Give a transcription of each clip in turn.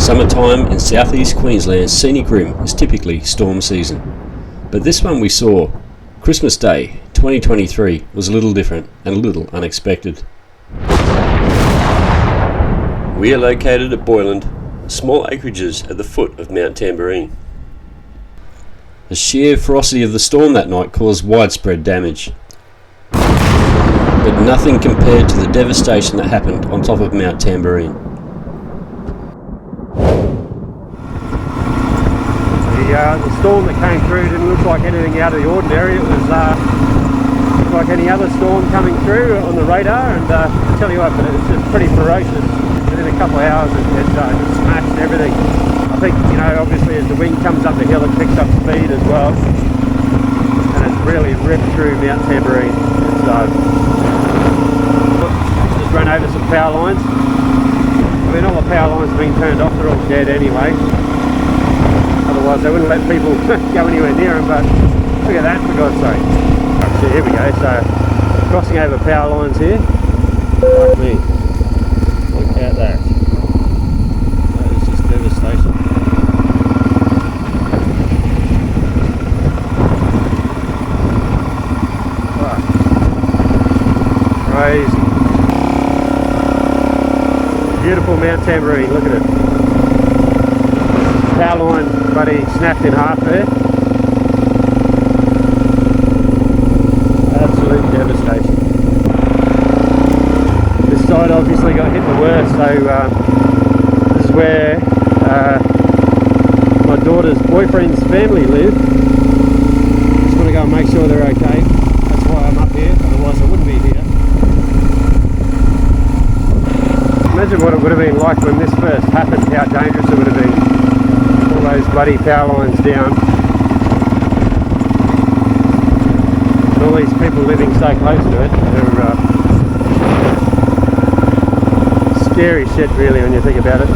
Summertime in southeast Queensland's Scenic Rim is typically storm season, but this one we saw, Christmas Day 2023, was a little different and a little unexpected. We are located at Boyland, small acreages at the foot of Mount Tamborine. The sheer ferocity of the storm that night caused widespread damage, but nothing compared to the devastation that happened on top of Mount Tamborine. The storm that came through didn't look like anything out of the ordinary. It was like any other storm coming through on the radar, and I tell you what, but it's just pretty ferocious. Within a couple of hours it just smashed everything. I think, obviously as the wind comes up the hill it picks up speed as well, and it's really ripped through Mount Tamborine. Just run over some power lines. I mean, all the power lines have been turned off, they're all dead anyway. Otherwise they wouldn't let people go anywhere near them, but look at that, for God's sake. So here we go, so crossing over power lines here. Like me. Look at that. That is just devastation. Wow. Crazy. Beautiful Mount Tamborine, look at it. Power line buddy snapped in half there. Absolute devastation. This side obviously got hit the worst, so this is where my daughter's boyfriend's family live. Just want to go and make sure they're okay. That's why I'm up here, otherwise I wouldn't be here. Imagine what it would have been like when this first happened, how dangerous it would have been. All those bloody power lines down. And all these people living so close to it. They're scary shit really when you think about it.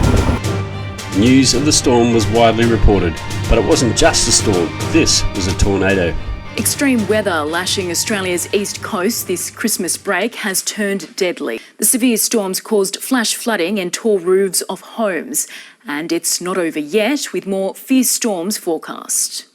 News of the storm was widely reported, but it wasn't just a storm, this was a tornado. Extreme weather lashing Australia's east coast this Christmas break has turned deadly. The severe storms caused flash flooding and tore roofs of homes. And it's not over yet, with more fierce storms forecast.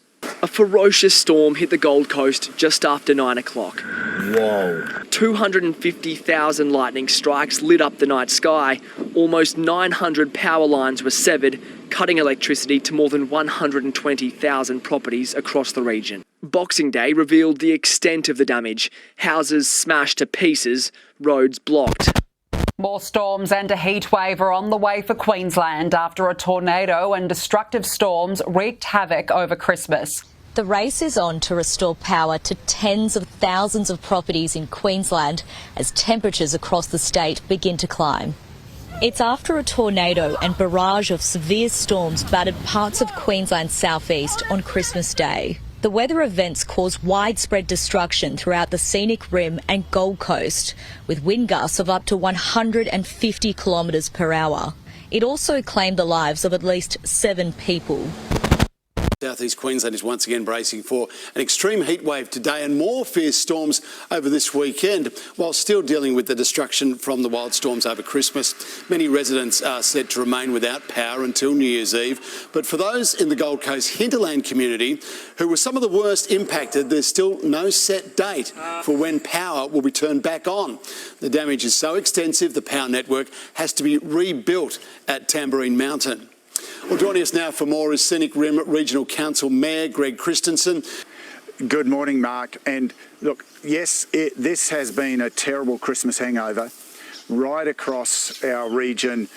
A ferocious storm hit the Gold Coast just after 9 o'clock. Whoa. 250,000 lightning strikes lit up the night sky. Almost 900 power lines were severed, cutting electricity to more than 120,000 properties across the region. Boxing Day revealed the extent of the damage. Houses smashed to pieces, roads blocked. More storms and a heatwave are on the way for Queensland after a tornado and destructive storms wreaked havoc over Christmas. The race is on to restore power to tens of thousands of properties in Queensland as temperatures across the state begin to climb. It's after a tornado and barrage of severe storms battered parts of Queensland's southeast on Christmas Day. The weather events caused widespread destruction throughout the Scenic Rim and Gold Coast, with wind gusts of up to 150 kilometres per hour. It also claimed the lives of at least 7 people. Southeast Queensland is once again bracing for an extreme heat wave today and more fierce storms over this weekend, while still dealing with the destruction from the wild storms over Christmas. Many residents are set to remain without power until New Year's Eve. But for those in the Gold Coast hinterland community who were some of the worst impacted, there's still no set date for when power will be turned back on. The damage is so extensive, the power network has to be rebuilt at Tamborine Mountain. Well, joining us now for more is Scenic Rim Regional Council Mayor Greg Christensen. Good morning, Mark. And look, yes, this has been a terrible Christmas hangover right across our region.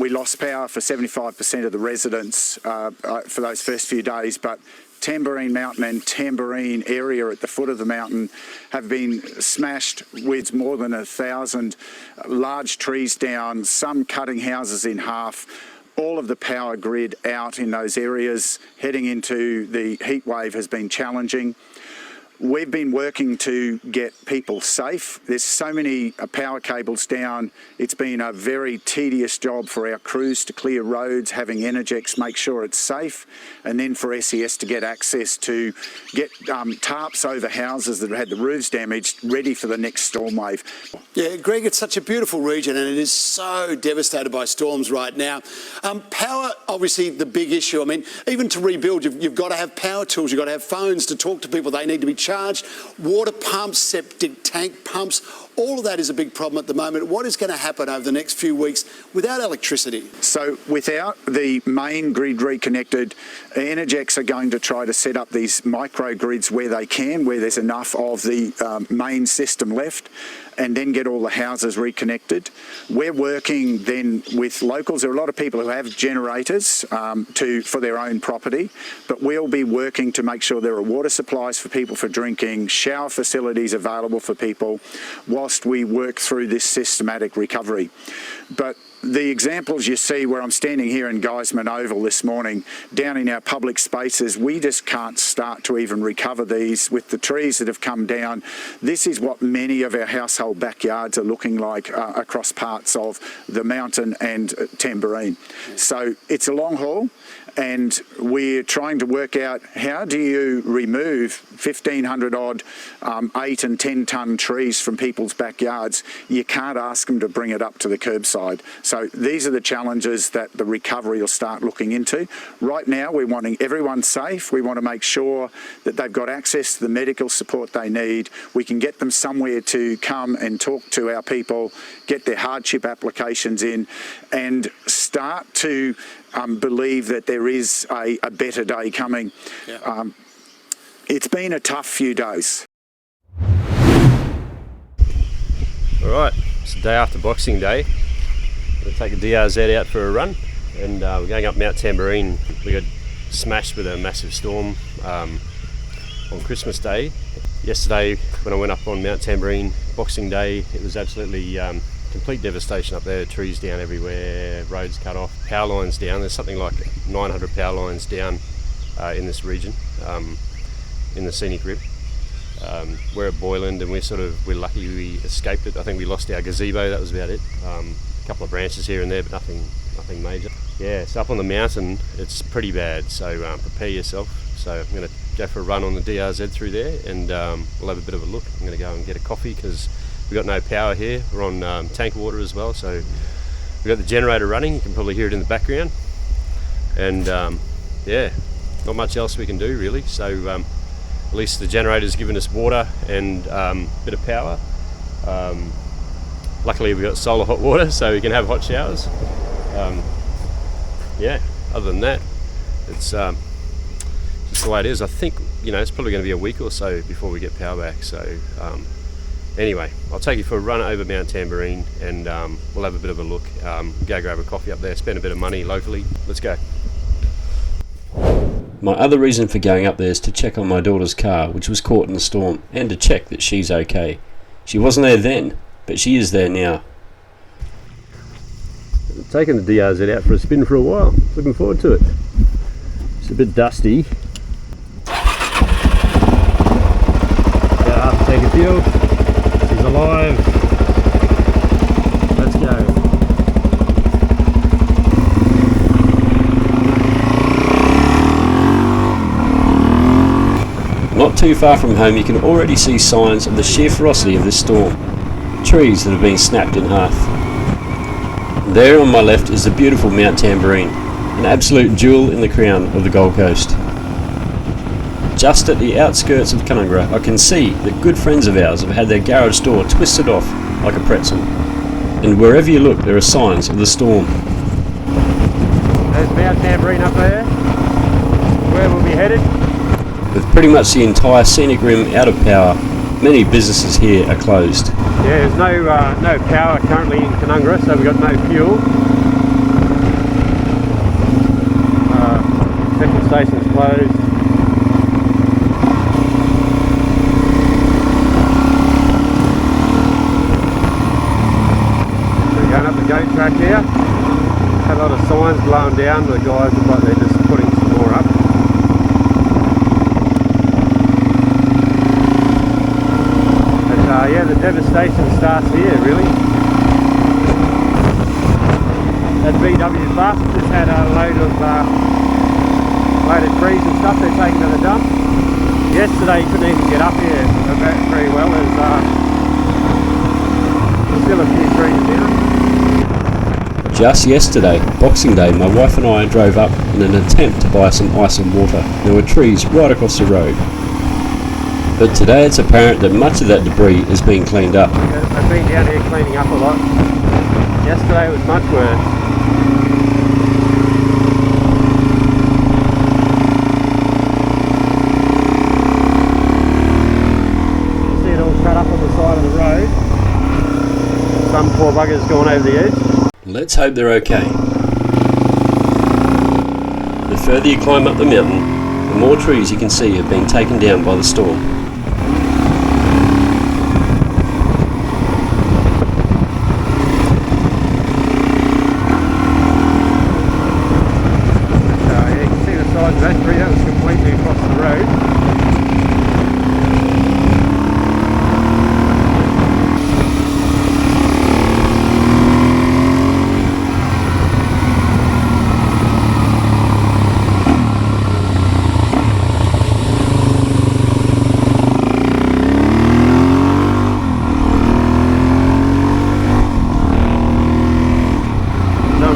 We lost power for 75% of the residents for those first few days, but Tamborine Mountain and Tamborine area at the foot of the mountain have been smashed with more than 1,000 large trees down, some cutting houses in half. All of the power grid out in those areas heading into the heat wave has been challenging. We've been working to get people safe. There's so many power cables down. It's been a very tedious job for our crews to clear roads, having Energex make sure it's safe, and then for SES to get access to get tarps over houses that have had the roofs damaged, ready for the next storm wave. Yeah, Greg, it's such a beautiful region and it is so devastated by storms right now. Power, obviously the big issue. I mean, even to rebuild, you've got to have power tools, you've got to have phones to talk to people, they need to be charged, water pumps, septic tank pumps, all of that is a big problem at the moment. What is going to happen over the next few weeks without electricity? So without the main grid reconnected, Energex are going to try to set up these microgrids where they can, where there's enough of the main system left, and then get all the houses reconnected. We're working then with locals. There are a lot of people who have generators for their own property, but we'll be working to make sure there are water supplies for people for drinking, shower facilities available for people, whilst we work through this systematic recovery. But the examples you see where I'm standing here in Guysman Oval this morning, down in our public spaces, we just can't start to even recover these with the trees that have come down. This is what many of our household backyards are looking like across parts of the mountain and Tamborine. So it's a long haul, and we're trying to work out how do you remove 1,500 odd 8 and 10 tonne trees from people's backyards. You can't ask them to bring it up to the curbside. So these are the challenges that the recovery will start looking into. Right now we're wanting everyone safe. We want to make sure that they've got access to the medical support they need. We can get them somewhere to come and talk to our people, get their hardship applications in, and start to believe that there is a better day coming. Yeah. It's been a tough few days. All right, it's the day after Boxing Day. We're going to take the DRZ out for a run, and we're going up Mount Tamborine. We got smashed with a massive storm on Christmas Day. Yesterday, when I went up on Mount Tamborine, Boxing Day, it was absolutely complete devastation up there. Trees down everywhere, roads cut off, power lines down. There's something like 900 power lines down in this region, in the Scenic Rim. We're at Boyland, and we're lucky we escaped it. I think we lost our gazebo, that was about it. A couple of branches here and there, but nothing major. Yeah, it's up on the mountain, it's pretty bad, so prepare yourself. So I'm going to go for a run on the DRZ through there, and we'll have a bit of a look. I'm going to go and get a coffee because we've got no power here. We're on tank water as well, so we've got the generator running. You can probably hear it in the background, and yeah, not much else we can do really. So at least the generator's given us water and a bit of power. Luckily we've got solar hot water, so we can have hot showers. Yeah, other than that, it's just the way it is. I think, it's probably going to be a week or so before we get power back. So anyway, I'll take you for a run over Mount Tamborine, and we'll have a bit of a look. Go grab a coffee up there, spend a bit of money locally. Let's go. My other reason for going up there is to check on my daughter's car, which was caught in the storm, and to check that she's okay. She wasn't there then, but she is there now. I've taken the DRZ out for a spin for a while. Looking forward to it. It's a bit dusty. About half a tank of fuel. She's alive. Let's go. Not too far from home, you can already see signs of the sheer ferocity of this storm. Trees that have been snapped in half. There on my left is the beautiful Mount Tamborine, an absolute jewel in the crown of the Gold Coast. Just at the outskirts of Canungra, I can see that good friends of ours have had their garage door twisted off like a pretzel. And wherever you look, there are signs of the storm. There's Mount Tamborine up there, where we'll be headed. With pretty much the entire Scenic Rim out of power, many businesses here are closed. Yeah, there's no power currently in Canungra, so we've got no fuel. Petrol station's closed. So we're going up the goat track here. Had a lot of signs blown down, the guys look like they're just putting some more up. yeah, the devastation starts here, really. That VW bus just had a load of trees and stuff they're taking to the dump. Yesterday you couldn't even get up here very well. There's still a few trees down. Just yesterday, Boxing Day, my wife and I drove up in an attempt to buy some ice and water. There were trees right across the road. But today it's apparent that much of that debris is being cleaned up. I've been down here cleaning up a lot. Yesterday was much worse. You see it all cut up on the side of the road. Some poor bugger's gone over the edge. Let's hope they're okay. The further you climb up the mountain, the more trees you can see have been taken down by the storm. Yeah, you can see the size of that tree. That was completely across the road.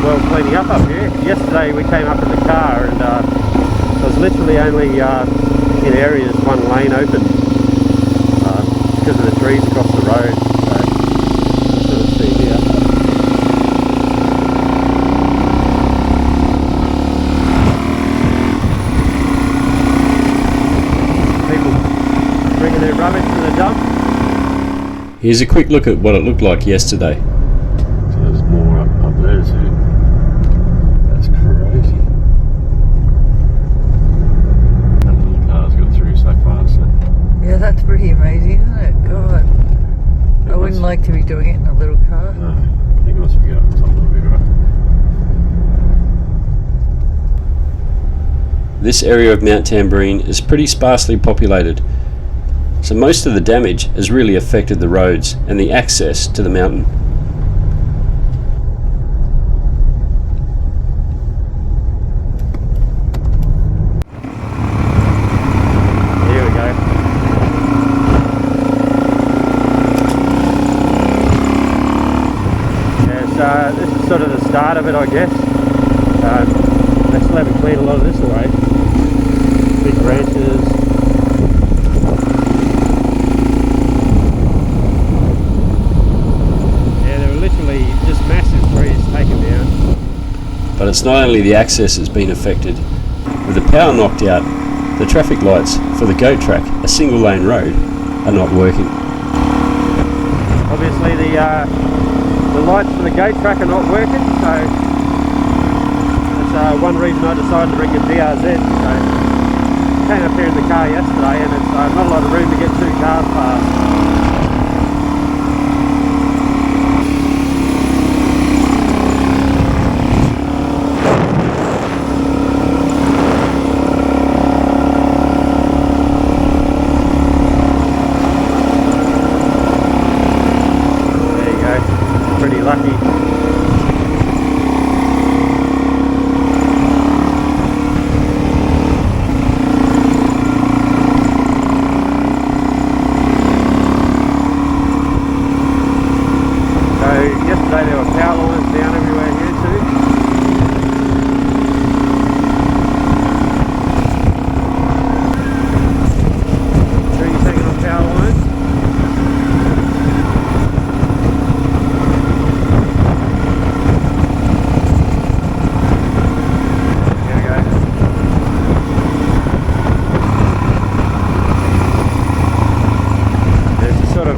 Well, cleaning up here. Yesterday we came up in the car and there was literally only in areas one lane open because of the trees across the road. So you sort of see here. People bringing their rubbish to the dump. Here's a quick look at what it looked like yesterday. So there's more up there too. That's crazy. That little car's got through so fast. Yeah, that's pretty amazing, isn't it? God. I wouldn't like to be doing it in a little car. No, I think it must be going on top of the river. This area of Mount Tamborine is pretty sparsely populated, so most of the damage has really affected the roads and the access to the mountain. Here we go. Yeah, so this is sort of the start of it, I guess. They still haven't cleared a lot of this away. Big branches. Yeah, there were literally just massive trees taken down. But it's not only the access that's been affected. With the power knocked out, the traffic lights for the goat track, a single lane road, are not working. Obviously the lights for the gate track are not working, so that's one reason I decided to bring a DRZ. So came up here in the car yesterday and it's not a lot of room to get two cars past. Pretty lucky. So yesterday there were power lines down everywhere here too. Trees hanging on power lines.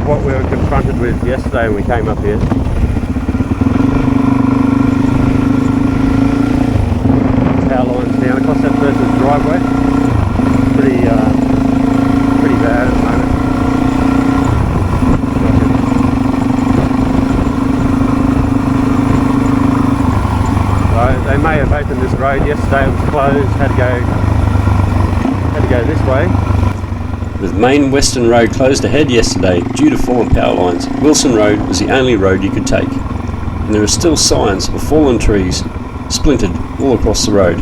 What we were confronted with yesterday when we came up here. Power lines down across that person's driveway. Pretty bad at the moment. So they may have opened this road yesterday. It was closed. Had to go this way. With Main Western Road closed ahead yesterday due to fallen power lines, Wilson Road was the only road you could take, and there are still signs of fallen trees splintered all across the road.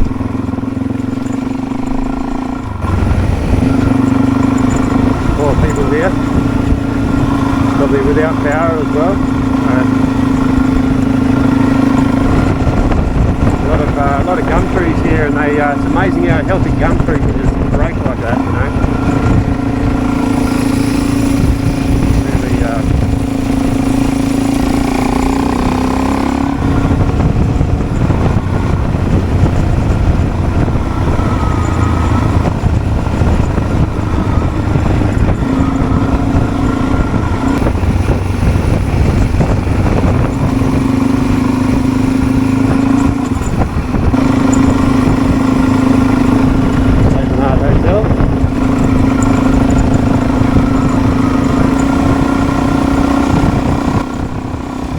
More people here, probably without power as well. A lot of gum trees here, and it's amazing how a healthy gum tree can just break like that, you know.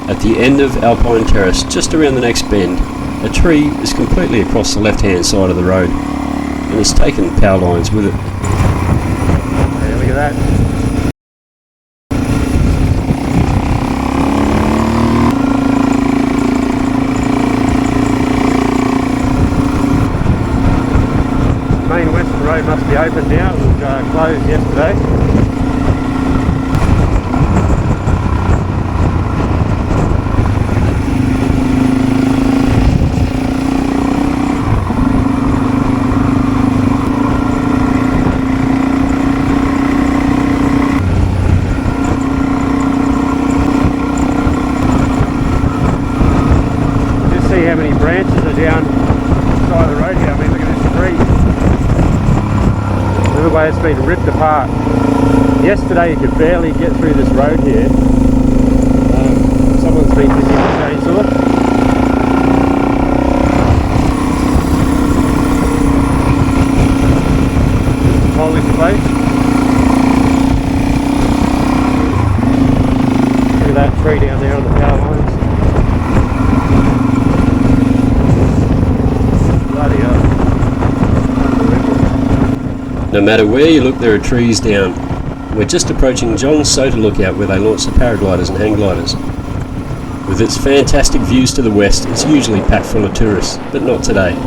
At the end of Alpine Terrace, just around the next bend, a tree is completely across the left-hand side of the road and has taken power lines with it. Yeah, look at that. Main Western Road must be open now. It was closed yesterday. How many branches are down the side of the road here. I mean, look at this tree. Look at the way it's been ripped apart. Yesterday you could barely get through this road here. Someone's been using a chainsaw. Polish place. Look at that tree down there on the power lines. No matter where you look, there are trees down. We're just approaching John Soter Lookout, where they launch the paragliders and hang gliders. With its fantastic views to the west, it's usually packed full of tourists, but not today.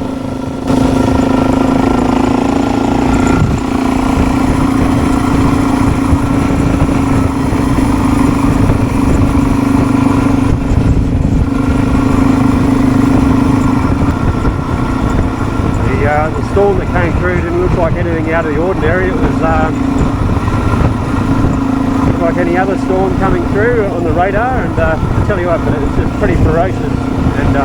The storm that came through didn't look like anything out of the ordinary. It was like any other storm coming through on the radar, and I tell you what, but it's just pretty ferocious, and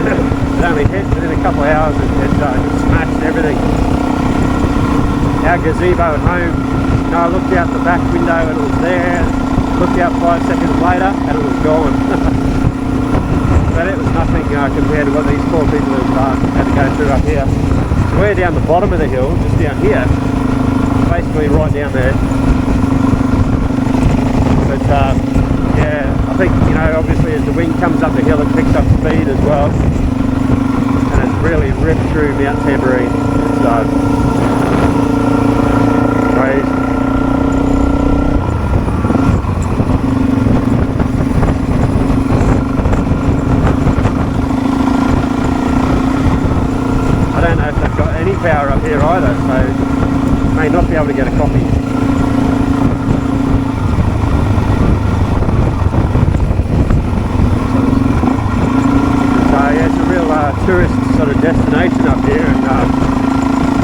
it only hit within a couple of hours. It just smashed everything. Our gazebo at home, you know, I looked out the back window and it was there, looked out 5 seconds later and it was gone. But it was nothing compared to what these poor people have had to go through up here. So we're down the bottom of the hill, just down here, basically right down there. But yeah, I think, you know, obviously as the wind comes up the hill it picks up speed as well, and it's really ripped through Mount Tamborine. It's crazy. I don't know if they've got any power up here either, so may not be able to get a coffee. So yeah, it's a real tourist sort of destination up here, and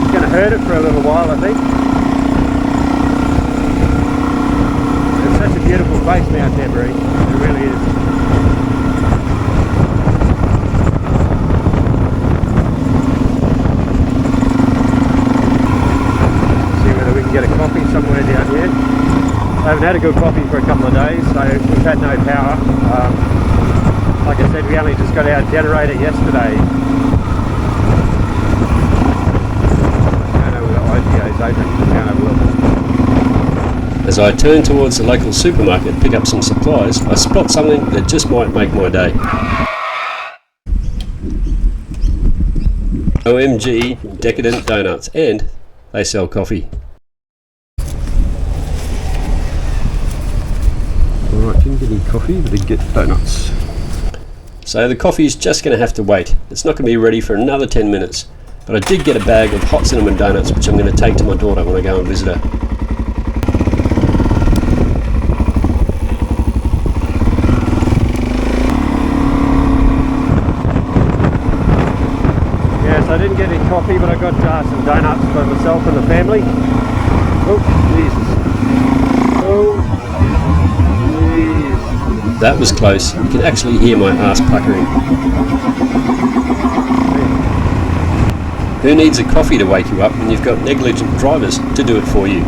it's going to hurt it for a little while, I think. It's such a beautiful place, Mount Tamborine. It really is. Get a coffee somewhere down here. I haven't had a good coffee for a couple of days, so we've had no power. Like I said, we only just got our generator yesterday. I don't know whether IGA's open. I don't know. As I turn towards the local supermarket to pick up some supplies, I spot something that just might make my day. OMG Decadent Donuts, and they sell coffee. coffee, but I did get donuts. So the coffee is just going to have to wait. It's not going to be ready for another 10 minutes. But I did get a bag of hot cinnamon donuts, which I'm going to take to my daughter when I go and visit her. Yes, I didn't get any coffee, but I got some donuts for myself and the family. Oh, Jesus. Oh, jeez. That was close. You can actually hear my ass puckering. Who needs a coffee to wake you up when you've got negligent drivers to do it for you?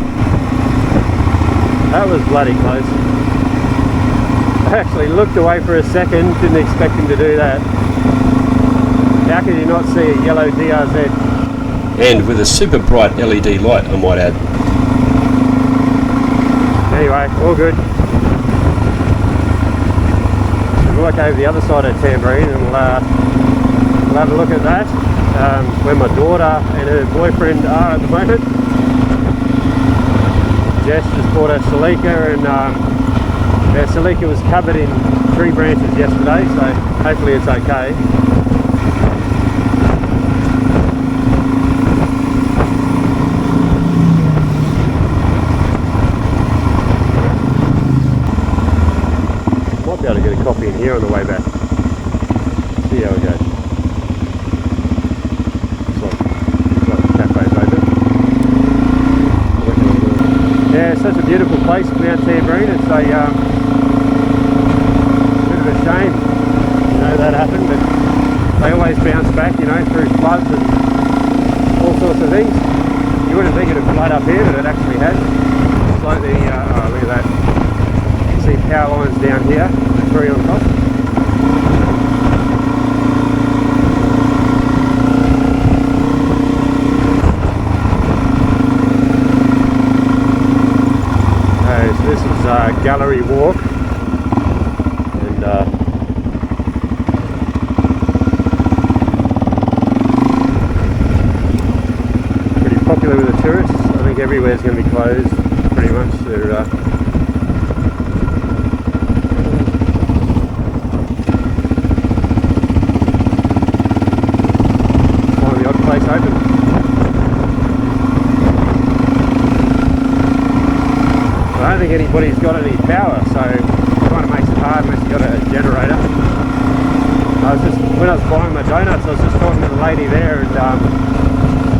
That was bloody close. I actually looked away for a second, didn't expect him to do that. How could you not see a yellow DRZ? And with a super bright LED light, I might add. Anyway, all good. We'll walk over the other side of Tamborine and we'll have a look at that. Where my daughter and her boyfriend are at the moment. Jess just bought a Scenic, and their Scenic was covered in tree branches yesterday, so hopefully it's okay. Might be able to get a coffee in here on the way back. See how it goes. Yeah, it's such a beautiful place, Mount Tamborine. It's a bit of a shame, you know, that happened, but they always bounce back, you know, through floods and all sorts of things. You wouldn't think it would flood up here, but it actually has. It's like the, oh, look at that. You can see power lines down here, the tree on top. This is Gallery Walk, and pretty popular with the tourists. I think everywhere's going to be closed pretty much. They're find the odd place open. I don't think anybody's got any power, so it kind of makes it hard unless you've got a generator. When I was buying my donuts, I was just talking to the lady there, and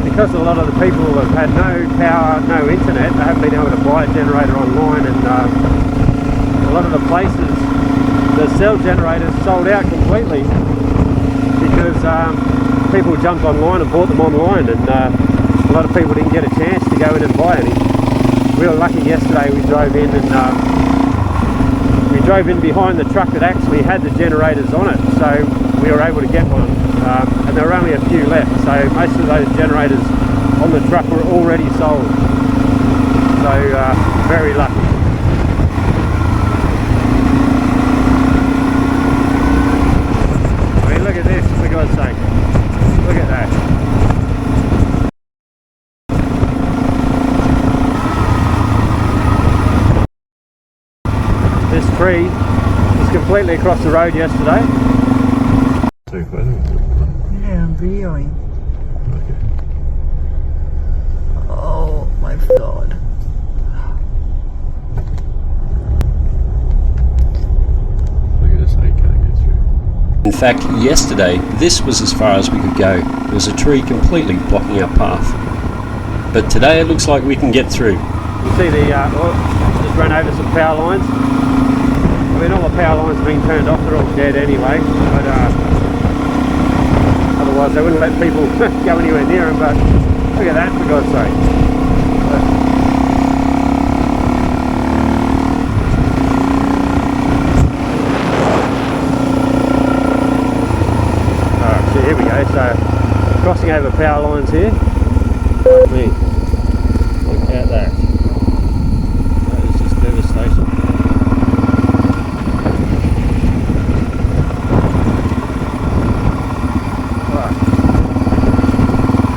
because a lot of the people have had no power, no internet, they haven't been able to buy a generator online, and a lot of the places that sell generators sold out completely because people jumped online and bought them online, and a lot of people didn't get a chance to go in and buy any. We were lucky yesterday. We drove in and we drove in behind the truck that actually had the generators on it, so we were able to get one, and there were only a few left, so most of those generators on the truck were already sold, so very lucky. I mean, look at this, for God's sake, look at that. This tree was completely across the road yesterday. Yeah, I'm videoing. Okay. Oh my God. Look at this, I can't get through. In fact, yesterday, this was as far as we could go. There was a tree completely blocking our path. But today it looks like we can get through. You see the, just run over some power lines. I mean, all the power lines have been turned off, they're all dead anyway, but otherwise they wouldn't let people go anywhere near them, but look at that, for God's sake. Alright, so here we go, so crossing over power lines here. Fuck me, look at that. That is just devastation.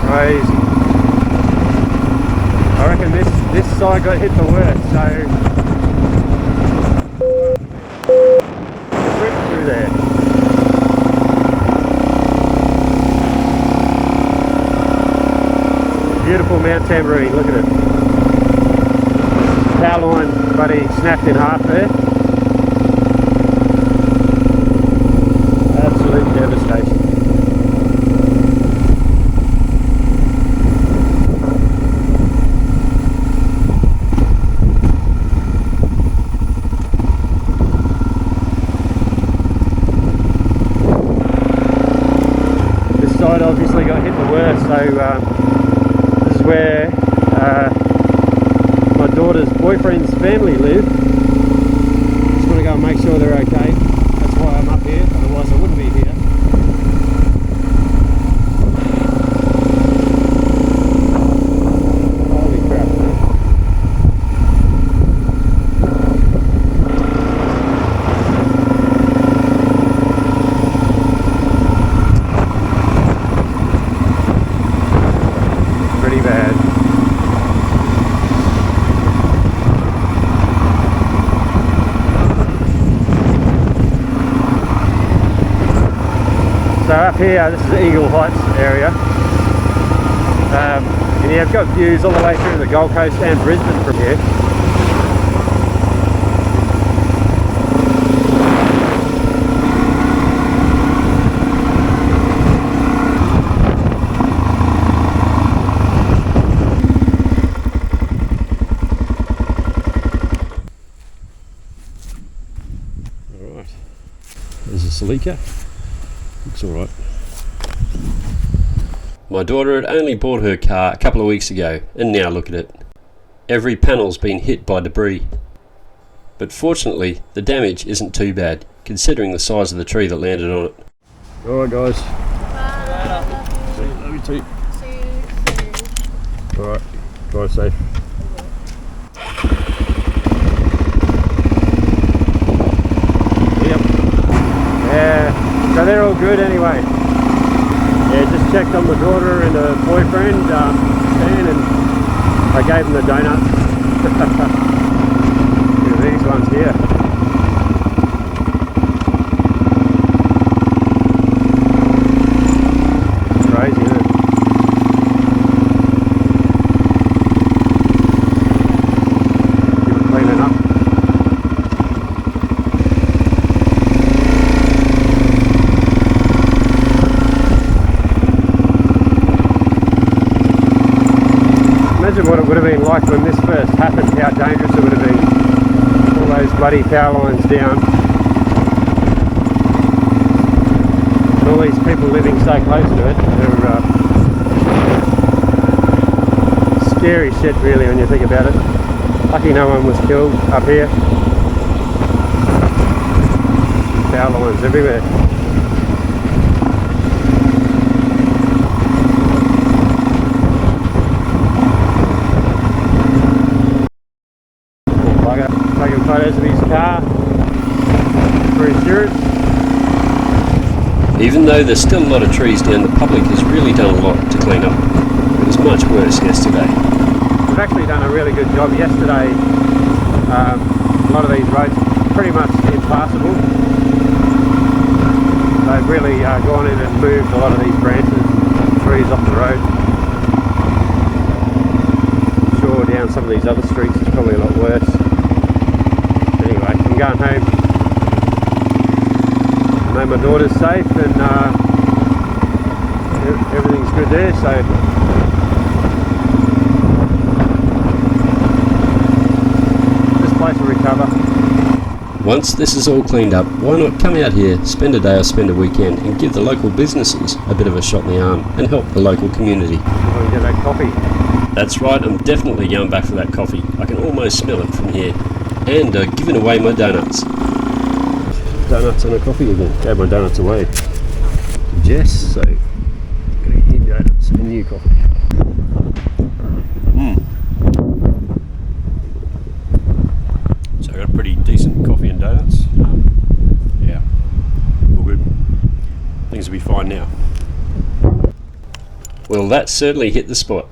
Crazy. I reckon this side got hit the worst, so beautiful Mount Tamborine, look at it. Power line buddy snapped in half there. Absolute devastation. This side obviously got hit the worst, so this is where my daughter's boyfriend's family live. Just want to go and make sure they're okay. That's why I'm up here, otherwise I wouldn't be here. Holy crap, man. Pretty bad. So up here, this is the Eagle Heights area, and you've got views all the way through the Gold Coast and Brisbane from here. Alright, there's a Scenic. Looks alright. My daughter had only bought her car a couple of weeks ago, and now look at it. Every panel's been hit by debris. But fortunately, the damage isn't too bad, considering the size of the tree that landed on it. Alright guys. Bye. Love you too. See you soon. Alright, drive safe. Yep. Yeah, so they're all good anyway. Yeah, just checked on my daughter and her boyfriend, Stan, and I gave them the donuts. These ones here. Crazy, isn't it? Keep it cleaning up. Imagine what it would have been like when this first happened, how dangerous it would have been. All those bloody power lines down. And all these people living so close to it. They're scary shit really when you think about it. Lucky no one was killed up here. Power lines everywhere. Taking photos of his car for insurance. Even though there's still a lot of trees down, the public has really done a lot to clean up. It was much worse yesterday. We've actually done a really good job yesterday. A lot of these roads are pretty much impassable. They've really gone in and moved a lot of these branches and trees off the road. Sure, down some of these other streets it's probably a lot worse. Anyway, I'm going home. I know my daughter's safe and everything's good there, so this place will recover. Once this is all cleaned up, why not come out here, spend a day or spend a weekend and give the local businesses a bit of a shot in the arm and help the local community. I'm going to get that coffee. That's right, I'm definitely going back for that coffee. I can almost smell it from here. And giving away my donuts. Donuts and a coffee again. Gave my donuts away to Jess, so I'm going to give donuts and new coffee. So I got a pretty decent coffee and donuts. Yeah, all good. Things will be fine now. Well, that certainly hit the spot.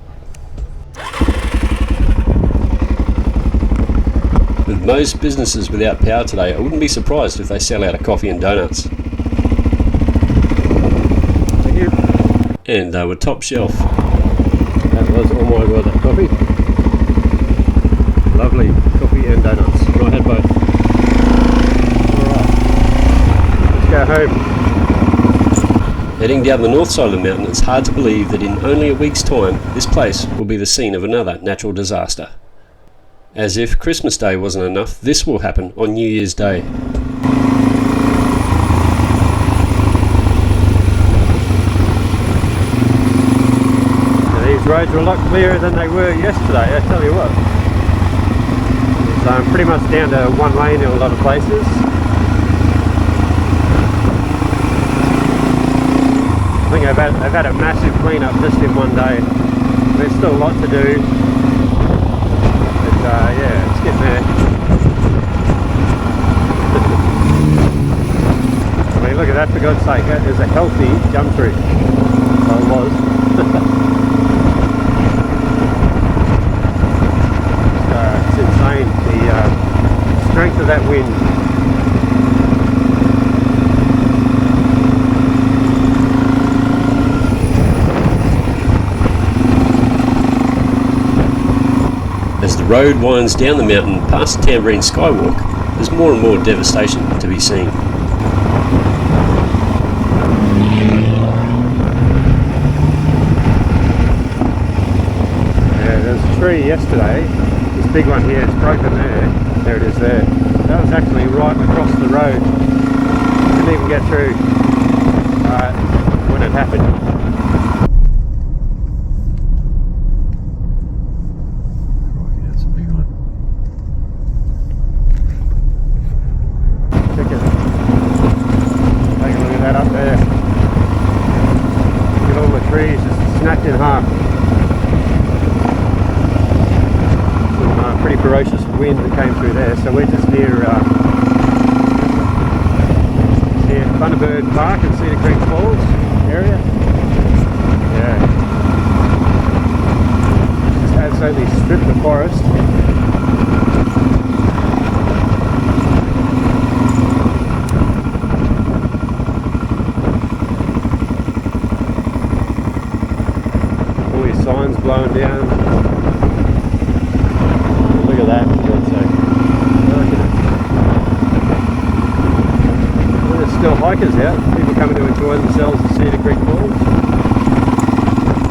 With most businesses without power today, I wouldn't be surprised if they sell out of coffee and donuts. Thank you. And they were top shelf. That was. Oh my god, that coffee. Lovely coffee and donuts. And I had both. Alright, let's go home. Heading down the north side of the mountain, it's hard to believe that in only a week's time, this place will be the scene of another natural disaster. As if Christmas Day wasn't enough, this will happen on New Year's Day. Now, these roads are a lot clearer than they were yesterday, I tell you what. So I'm pretty much down to one lane in a lot of places. I think they've had a massive clean-up just in one day. There's still a lot to do, but yeah, it's getting there. I mean, look at that, for God's sake, that is a healthy gum tree. Well, it was. It's insane, the strength of that wind. As the road winds down the mountain past Tamborine Skywalk, there's more and more devastation to be seen. Yeah, there was a tree yesterday, this big one here, it's broken there. There it is there. That was actually right across the road. Didn't even get through when it happened. In half. Some pretty ferocious wind that came through there, so we're just near Thunderbird Park and Cedar Creek Falls area. Yeah, just absolutely stripped the forest. Signs blowing down. Look at that, for God's sake. Look at it. Well, there's still hikers out. People coming to enjoy themselves at Cedar Creek Falls.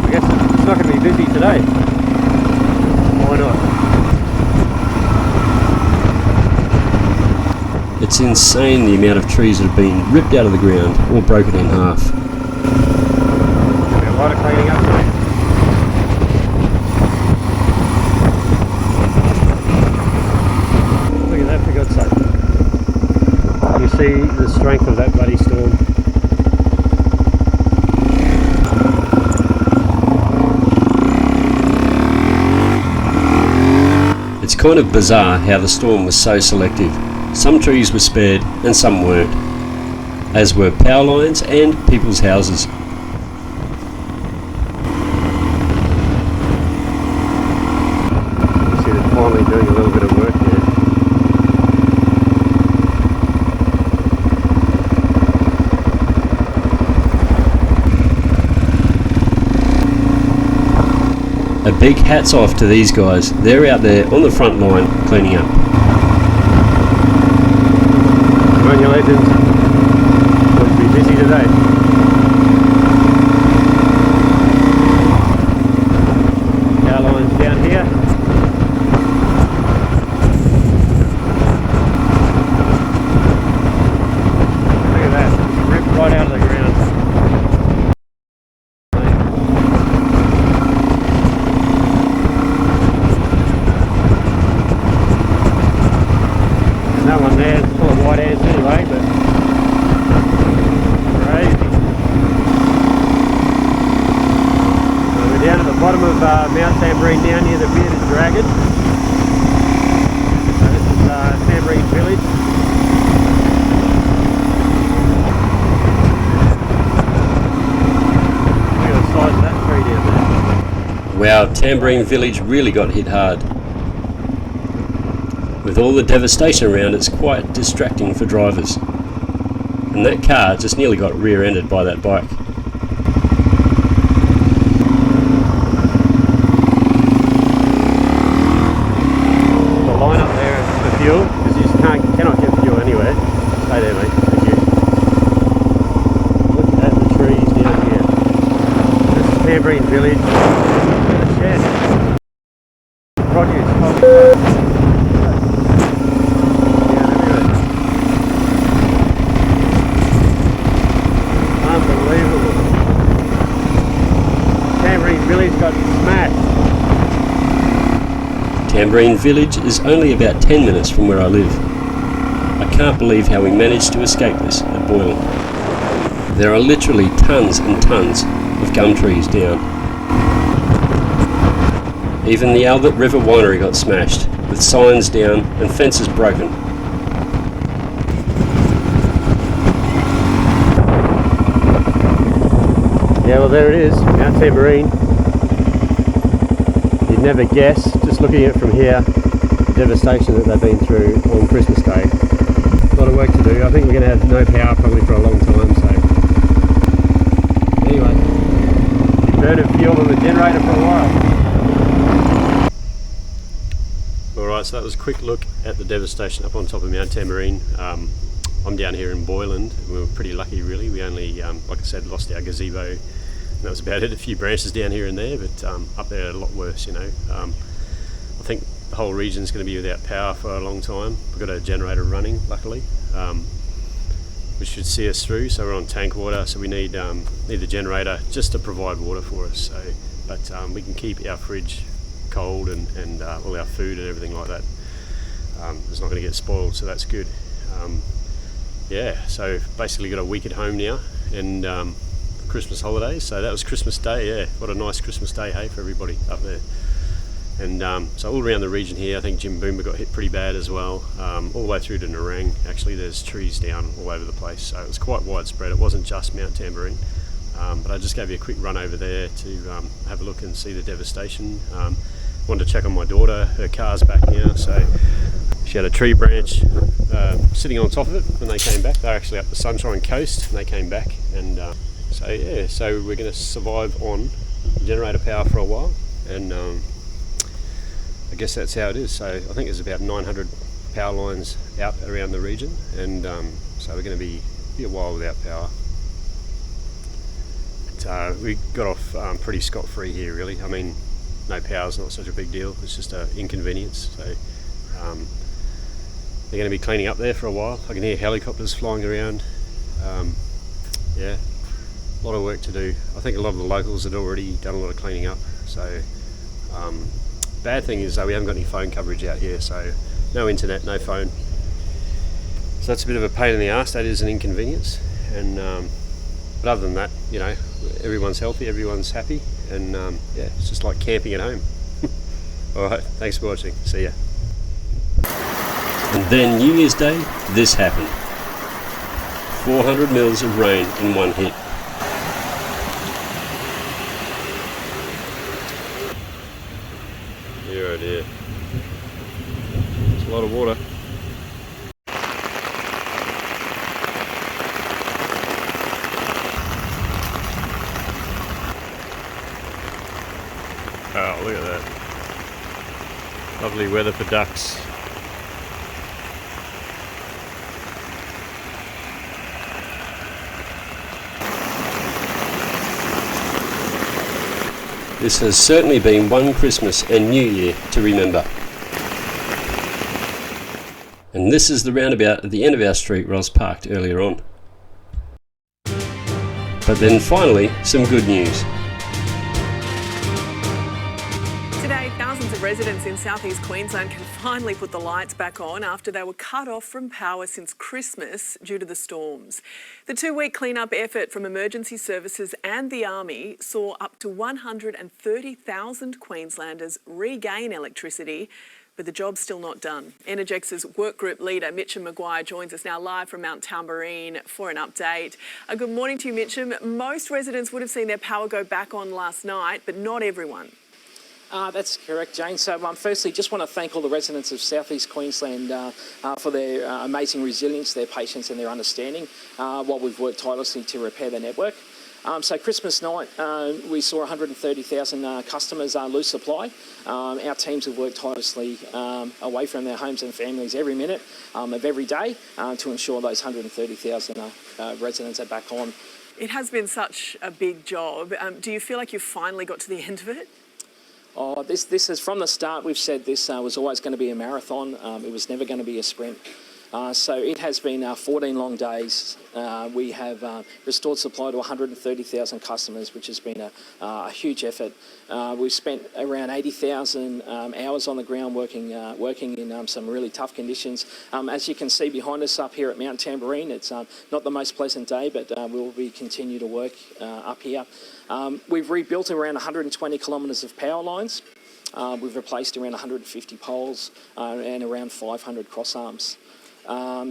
I guess it's not going to be busy today. Why not? It's insane the amount of trees that have been ripped out of the ground or broken in half. There'll be a lot of cleaning up today. You see the strength of that bloody storm. It's kind of bizarre how the storm was so selective. Some trees were spared and some weren't, as were power lines and people's houses. You see they're finally doing a little bit of work there. A big hats off to these guys. They're out there on the front line cleaning up. Come on, you legends. Going to be busy today. Power lines down here. Look at that. It's ripped right out of the ground. That one there is full of white ants anyway, but crazy. So we're down at the bottom of Mount Tamborine, down near the Bearded Dragon. So this is Tamborine Village. Look at the size of that tree down there. Wow, Tamborine Village really got hit hard. With all the devastation around, it's quite distracting for drivers. And that car just nearly got rear-ended by that bike. Tamborine village. The shed. Produce. Unbelievable. Tamborine village got smashed. Tamborine village is only about 10 minutes from where I live. I can't believe how we managed to escape this at Boylan. There are literally tons and tons of gum trees down. Even the Albert River Winery got smashed, with signs down and fences broken. Yeah, well there it is, Mount Tamborine. You'd never guess, just looking at it from here, the devastation that they've been through on Christmas Day. A lot of work to do. I think we're going to have no power probably for a long time, so anyway, burning fuel on the generator for a while. Alright, so that was a quick look at the devastation up on top of Mount Tamborine. I'm down here in Boylan, and we were pretty lucky really. We only, like I said, lost our gazebo, and that was about it. A few branches down here and there, but up there a lot worse, you know. I think the whole region's going to be without power for a long time. We've got a generator running, luckily, which should see us through. So we're on tank water, so we need the generator just to provide water for us. So, but we can keep our fridge cold and all our food and everything like that. It's not going to get spoiled, so that's good. Yeah, so basically got a week at home now, and Christmas holidays. So that was Christmas Day. Yeah, what a nice Christmas Day, hey, for everybody up there. And so all around the region here, I think Jimboomba got hit pretty bad as well, all the way through to Narang. Actually, there's trees down all over the place, so it was quite widespread. It wasn't just Mount Tamborine, but I just gave you a quick run over there to have a look and see the devastation. Wanted to check on my daughter. Her car's back now, so she had a tree branch sitting on top of it when they came back. They're actually up the Sunshine Coast, and they came back. And so yeah, so we're going to survive on generator power for a while, and I guess that's how it is. So I think there's about 900 power lines out around the region, and so we're going to be a while without power. But, we got off pretty scot-free here, really. I mean, no power's not such a big deal. It's just an inconvenience. So they're going to be cleaning up there for a while. I can hear helicopters flying around. Yeah, a lot of work to do. I think a lot of the locals had already done a lot of cleaning up. So bad thing is though, we haven't got any phone coverage out here, so no internet, no phone. So that's a bit of a pain in the arse. That is an inconvenience. And but other than that, you know, everyone's healthy, everyone's happy, and yeah, it's just like camping at home. Alright, thanks for watching. See ya. And then New Year's Day, this happened. 400 mils of rain in one hit. Dear oh dear. It's a lot of water. Oh, look at that. Lovely weather for ducks. This has certainly been one Christmas and New Year to remember. And this is the roundabout at the end of our street where I was parked earlier on. But then finally, some good news. Today, thousands of residents in southeast Queensland can finally put the lights back on after they were cut off from power since Christmas due to the storms. The 2-week clean-up effort from emergency services and the Army saw up to 130,000 Queenslanders regain electricity, but the job's still not done. Energex's work group leader, Mitcham Maguire, joins us now live from Mount Tamborine for an update. Good morning to you, Mitcham. Most residents would have seen their power go back on last night, but not everyone. That's correct, Jane. So firstly, just want to thank all the residents of southeast Queensland for their amazing resilience, their patience and their understanding while we've worked tirelessly to repair the network. So Christmas night, we saw 130,000 customers lose supply. Our teams have worked tirelessly away from their homes and families every minute of every day to ensure those 130,000 residents are back on. It has been such a big job. Do you feel like you've finally got to the end of it? Oh, this is from the start. We've said this was always going to be a marathon. It was never going to be a sprint. So it has been 14 long days. We have restored supply to 130,000 customers, which has been a huge effort. We've spent around 80,000 hours on the ground working in some really tough conditions. As you can see behind us up here at Mount Tamborine, it's not the most pleasant day, but we'll continue to work up here. We've rebuilt around 120 kilometres of power lines. We've replaced around 150 poles and around 500 cross arms.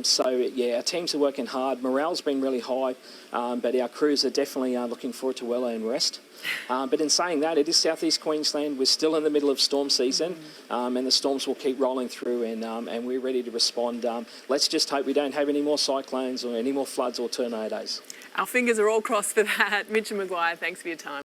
So yeah, our teams are working hard. Morale's been really high, but our crews are definitely looking forward to well-earned rest. But in saying that, it is southeast Queensland. We're still in the middle of storm season, and the storms will keep rolling through, and we're ready to respond. Let's just hope we don't have any more cyclones or any more floods or tornadoes. Our fingers are all crossed for that. Mitch and Maguire, thanks for your time.